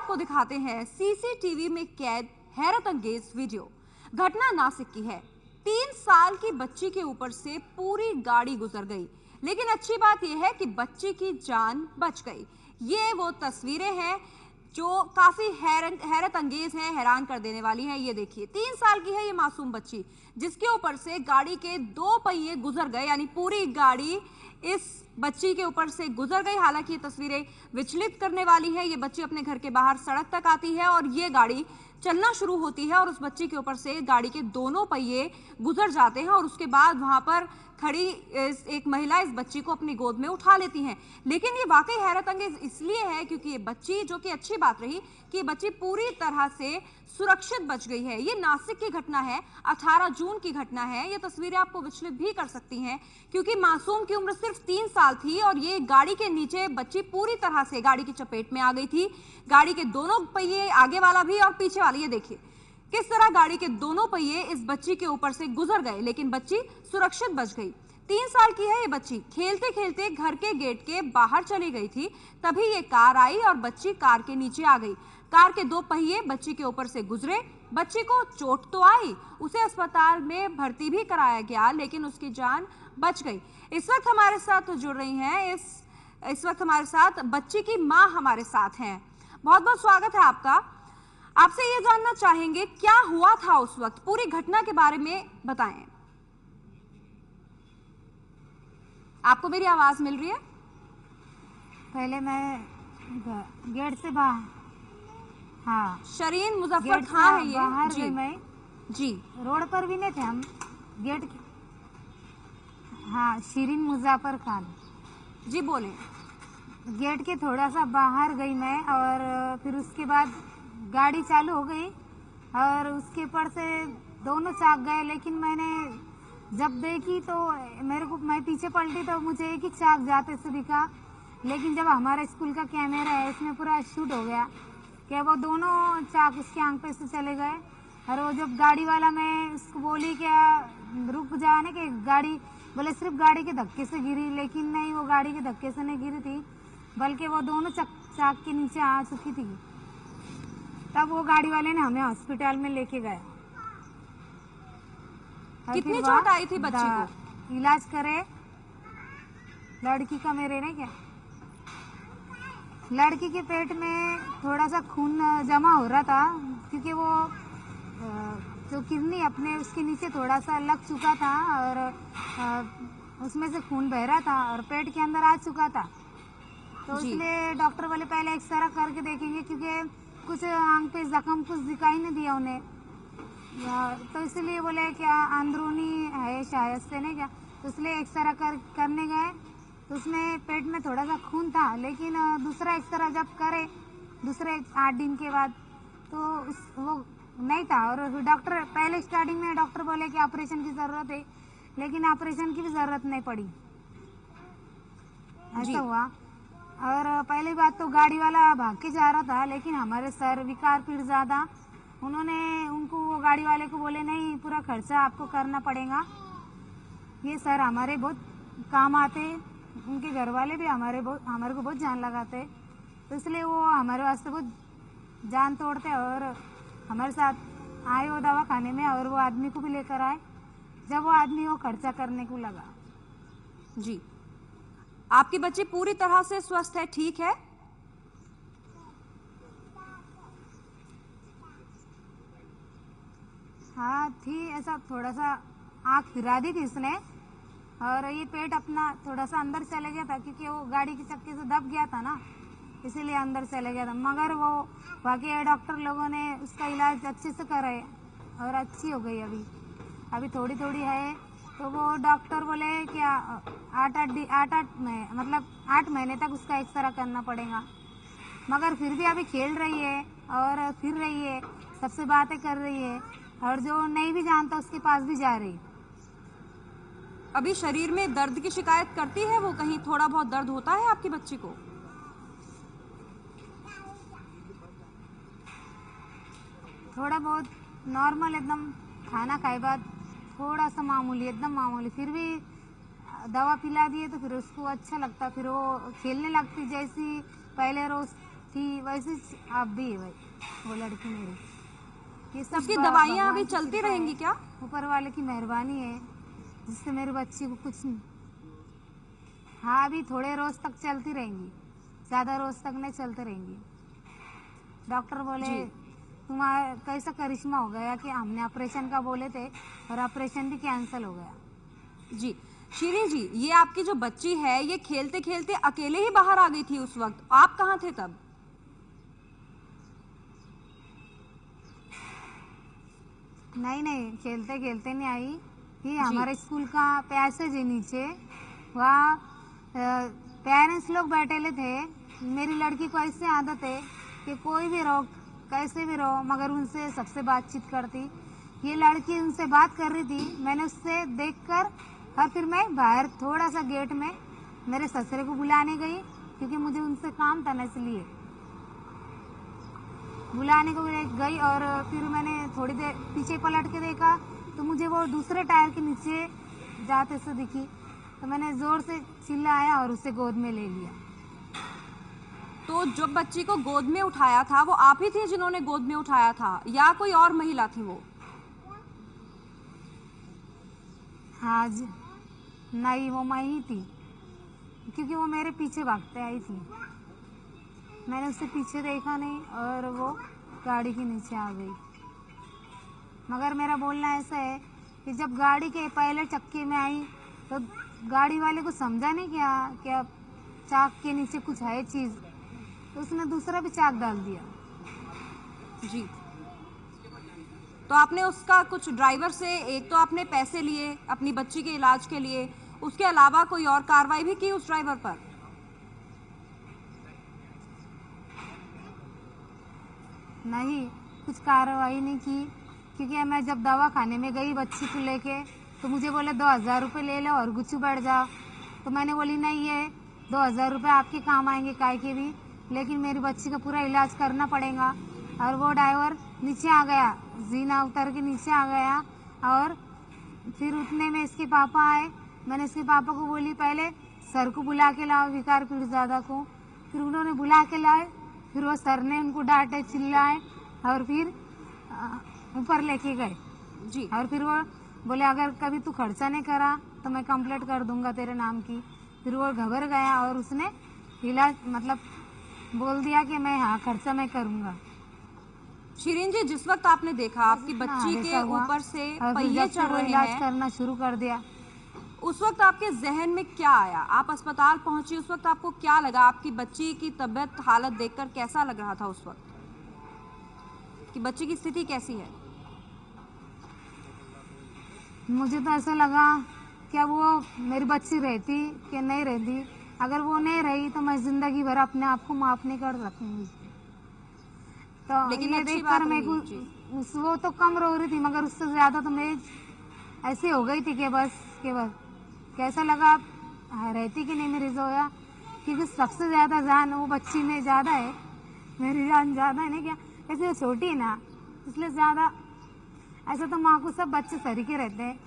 आपको दिखाते हैं सीसीटीवी में कैद हैरत अंगेज वीडियो। घटना नासिक की है। 3 साल की बच्ची के ऊपर से पूरी गाड़ी गुजर गई, लेकिन अच्छी बात यह है कि बच्ची की जान बच गई। ये वो तस्वीरें हैं जो काफी हैरत अंगेज हैं, हैरान कर देने वाली हैं। ये देखिए, 3 साल की है ये मासूम बच्ची, जिसके ऊपर से गाड़ी के 2 पहिए गुजर गए, यानी पूरी गाड़ी इस बच्ची के ऊपर से गुजर गई। हालांकि ये तस्वीरें विचलित करने वाली है। ये बच्ची अपने घर के बाहर सड़क तक आती है और ये गाड़ी चलना शुरू होती है और उस बच्ची के ऊपर से गाड़ी के दोनों पहिए गुजर जाते हैं और उसके बाद वहां पर खड़ी एक महिला इस बच्ची को अपनी गोद में उठा लेती हैं। लेकिन ये वाकई हैरत अंगेज इसलिए है क्योंकि ये बच्ची, जो कि अच्छी बात रही कि ये बच्ची पूरी तरह से सुरक्षित बच गई है। ये नासिक की घटना है, 18 जून की घटना है। ये तस्वीरें आपको विचलित भी कर सकती हैं क्योंकि मासूम की उम्र सिर्फ 3 साल थी और ये गाड़ी के नीचे बच्ची पूरी तरह से गाड़ी की चपेट में आ गई थी। गाड़ी के दोनों पहिए, आगे वाला भी और पीछे वाला, ये देखिए किस तरह गाड़ी के दोनों पहिए इस बच्ची के ऊपर से गुजर गए, लेकिन बच्ची सुरक्षित बच गई। 3 साल की है ये बच्ची। खेलते खेलते घर के गेट के बाहर चली गई थी, तभी ये कार आई और बच्ची कार के नीचे आ गई। कार के 2 पहिए बच्ची के ऊपर से गुजरे। बच्ची को चोट तो आई, उसे अस्पताल में भर्ती भी कराया गया, लेकिन उसकी जान बच गई। इस वक्त हमारे साथ जुड़ रही हैं, इस वक्त हमारे साथ बच्ची की माँ हमारे साथ हैं। बहुत बहुत स्वागत है आपका। आपसे ये जानना चाहेंगे क्या हुआ था उस वक्त, पूरी घटना के बारे में बताएं। आपको मेरी आवाज मिल रही है? पहले मैं गेट से बाहर, हाँ, शरीन मुजफ्फर खान है ये। बाहर जी गई मैं जी, रोड पर भी नहीं थे हम, गेट के, हाँ, शरीन मुजफ्फर खान जी बोले। गेट के थोड़ा सा बाहर गई मैं और फिर उसके बाद गाड़ी चालू हो गई और उसके ऊपर से दोनों चाक गए, लेकिन मैंने जब देखी तो मैं पीछे पलटी तो मुझे एक ही चाक जाते से दिखा, लेकिन जब हमारा स्कूल का कैमरा है इसमें पूरा शूट हो गया कि वो दोनों चाक उसके आंख पे से चले गए। और वो जब गाड़ी वाला, मैं उसको बोली क्या रुक जाने कि गाड़ी, बोले सिर्फ गाड़ी के धक्के से गिरी, लेकिन नहीं, वो गाड़ी के धक्के से नहीं गिरी थी, बल्कि वो दोनों चाक के नीचे आ चुकी थी। तब वो गाड़ी वाले ने हमें हॉस्पिटल में लेके गए। कितनी चोट आई थी बच्ची को? इलाज करे लड़की का, मेरे ने क्या, लड़की के पेट में थोड़ा सा खून जमा हो रहा था क्योंकि वो जो किडनी अपने उसके नीचे थोड़ा सा लग चुका था और उसमें से खून बह रहा था और पेट के अंदर आ चुका था। तो इसलिए डॉक्टर बोले पहले एक्सरे करके देखेंगे क्योंकि कुछ आंख पे जख्म कुछ दिखाई नहीं दिया उन्हें, तो इसलिए बोले क्या अंदरूनी है शायद से, नहीं क्या, तो इसलिए एक्सरे करने गए तो उसमें पेट में थोड़ा सा खून था, लेकिन दूसरा एक्सरे जब करे दूसरे 8 दिन के बाद तो वो नहीं था। और डॉक्टर पहले स्टार्टिंग में डॉक्टर बोले कि ऑपरेशन की ज़रूरत है, लेकिन ऑपरेशन की भी ज़रूरत नहीं पड़ी, ऐसा हुआ। और पहली बात तो गाड़ी वाला भाग के जा रहा था, लेकिन हमारे सर विकार पीरजादा, उनको वो गाड़ी वाले को बोले नहीं, पूरा खर्चा आपको करना पड़ेगा, ये सर हमारे बहुत काम आते, उनके घर वाले भी हमारे को बहुत जान लगाते, तो इसलिए वो हमारे वास्ते बहुत जान तोड़ते और हमारे साथ आए वो दवा खाने में और वो आदमी को भी लेकर आए। जब वो आदमी वो खर्चा करने को लगा। जी, आपकी बच्ची पूरी तरह से स्वस्थ है, ठीक है? हाँ थी, ऐसा थोड़ा सा आँख फिरा दी थी इसने और ये पेट अपना थोड़ा सा अंदर चले गया था क्योंकि वो गाड़ी के चक्के से दब गया था ना, इसीलिए अंदर चले गया था। मगर वो बाकी डॉक्टर लोगों ने उसका इलाज अच्छे से कराए और अच्छी हो गई। अभी थोड़ी थोड़ी है, तो वो डॉक्टर बोले क्या 8 महीने तक उसका एक्सरे करना पड़ेगा। मगर फिर भी अभी खेल रही है और फिर रही है, सबसे बातें कर रही है और जो नहीं भी जानता उसके पास भी जा रही। अभी शरीर में दर्द की शिकायत करती है वो? कहीं थोड़ा बहुत दर्द होता है आपकी बच्ची को? थोड़ा बहुत नॉर्मल, एकदम खाना खाए बाद थोड़ा सा मामूली, एकदम मामूली, फिर भी दवा पिला दिए तो फिर उसको अच्छा लगता, फिर वो खेलने लगती जैसी पहले रोज थी वैसे अब भी है वो लड़की मेरी। ये सब उसकी दवाइयाँ अभी भगवान की चलती कृपा रहेंगी है, क्या? ऊपर वाले की मेहरबानी है जिससे मेरे बच्ची को कुछ नहीं। हाँ अभी थोड़े रोज तक चलती रहेंगी, ज़्यादा रोज तक नहीं चलते रहेंगी। डॉक्टर बोले जी तुम्हारा कैसा करिश्मा हो गया कि हमने ऑपरेशन का बोले थे और ऑपरेशन भी कैंसिल हो गया। जी शीरी जी, ये आपकी जो बच्ची है ये खेलते खेलते अकेले ही बाहर आ गई थी उस वक्त, आप कहाँ थे तब? नहीं नहीं खेलते खेलते नहीं आई। ये जी हमारे स्कूल का पैसेज है नीचे, वहाँ पेरेंट्स लोग बैठे थे। मेरी लड़की को ऐसे आदत है कि कोई भी रहो कैसे भी रहो मगर उनसे सबसे बातचीत करती। ये लड़की उनसे बात कर रही थी, मैंने उससे देखकर और फिर मैं बाहर थोड़ा सा गेट में मेरे ससुरे को बुलाने गई क्योंकि मुझे उनसे काम था ना, इसलिए बुलाने को गई। और फिर मैंने थोड़ी देर पीछे पलट के देखा तो मुझे वो दूसरे टायर के नीचे जाते से दिखी, तो मैंने ज़ोर से चिल्लाया और उसे गोद में ले लिया। तो जब बच्ची को गोद में उठाया था वो आप ही थे जिन्होंने गोद में उठाया था या कोई और महिला थी वो? हाँ जी, नहीं वो मैं ही थी क्योंकि वो मेरे पीछे भागते आई थी। मैंने उससे पीछे देखा नहीं और वो गाड़ी के नीचे आ गई। मगर मेरा बोलना ऐसा है कि जब गाड़ी के पहले चक्के में आई तो गाड़ी वाले को समझा नहीं क्या चाक के नीचे कुछ है चीज़, तो उसने दूसरा भी चाक डाल दिया। जी तो आपने उसका कुछ ड्राइवर से, एक तो आपने पैसे लिए अपनी बच्ची के इलाज के लिए, उसके अलावा कोई और कार्रवाई भी की उस ड्राइवर पर? नहीं कुछ कार्रवाई नहीं की क्योंकि मैं जब दवा खाने में गई बच्ची को लेके तो मुझे बोले 2000 रुपये ले लो और गुच्चू बैठ जाओ। तो मैंने बोली नहीं ये 2000 रुपये आपके काम आएंगे काय के भी, लेकिन मेरी बच्ची का पूरा इलाज करना पड़ेगा। और वो ड्राइवर नीचे आ गया, जीना उतर के नीचे आ गया। और फिर उतने में इसके पापा आए। मैंने इसके पापा को बोली पहले सर को बुला के लाओ विकार पीरजादा को, फिर उन्होंने बुला के लाए। फिर वो सर ने उनको डांटे चिल्लाए और फिर ऊपर लेके गए। जी और फिर वो बोले अगर कभी तू खर्चा नहीं करा तो मैं कंप्लेंट कर दूंगा तेरे नाम की। फिर वो घबर गया और उसने इलाज मतलब बोल दिया कि मैं हाँ खर्चा मैं करूंगा। शीरीन जी, जिस वक्त आपने देखा आपकी बच्ची के ऊपर से पहिए चढ़ रहे इलाज हैं, करना शुरू कर दिया, उस वक्त आपके जहन में क्या आया? आप अस्पताल पहुंची, उस वक्त आपको क्या लगा? आपकी बच्ची की तबीयत हालत देखकर कैसा लग रहा था उस वक्त कि बच्ची की स्थिति कैसी है? मुझे तो ऐसा लगा क्या वो मेरी बच्ची रहती कि नहीं रहती। अगर वो नहीं रही तो मैं जिंदगी भर अपने आप को माफ नहीं कर सकूंगी। तो लेकिन ये अच्छी देखकर बात मैं रही, जी। वो तो कम रो रही थी मगर उससे ज्यादा तो मैं ऐसी हो गई थी कि बस कैसा लगा रहती कि नहीं मेरी जोया, क्योंकि सबसे ज्यादा जान वो बच्ची में ज्यादा है, मेरी जान ज्यादा है ना क्या, कैसे वो छोटी है ना इसलिए ज्यादा। ऐसा तो माँ को सब बच्चे सरीके रहते हैं,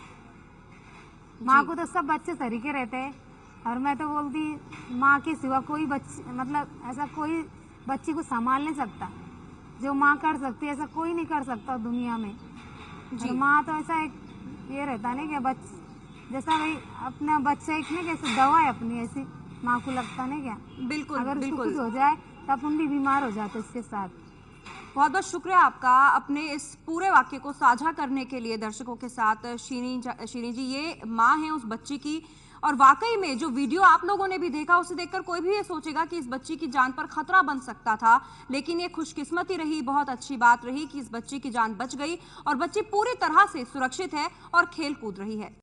माँ को तो सब बच्चे सरीके रहते हैं। और मैं तो बोलती माँ के सिवा कोई बच्ची मतलब ऐसा कोई बच्ची को संभाल नहीं सकता जो माँ कर सकती है, ऐसा कोई नहीं कर सकता दुनिया में। और माँ तो ऐसा एक ये रहता नहीं क्या जैसा भाई अपना बच्चा एक नहीं कैसे दवा है अपनी, ऐसी माँ को लगता नहीं क्या। बिल्कुल अगर उसको बिल्कुल। कुछ हो जाए तो अपन भी बीमार हो जाते उसके साथ। बहुत बहुत शुक्रिया आपका अपने इस पूरे वाक्य को साझा करने के लिए दर्शकों के साथ। शीनी जी, ये माँ है उस बच्ची की, और वाकई में जो वीडियो आप लोगों ने भी देखा उसे देखकर कोई भी ये सोचेगा कि इस बच्ची की जान पर खतरा बन सकता था, लेकिन ये खुशकिस्मती रही, बहुत अच्छी बात रही कि इस बच्ची की जान बच गई और बच्ची पूरी तरह से सुरक्षित है और खेल कूद रही है।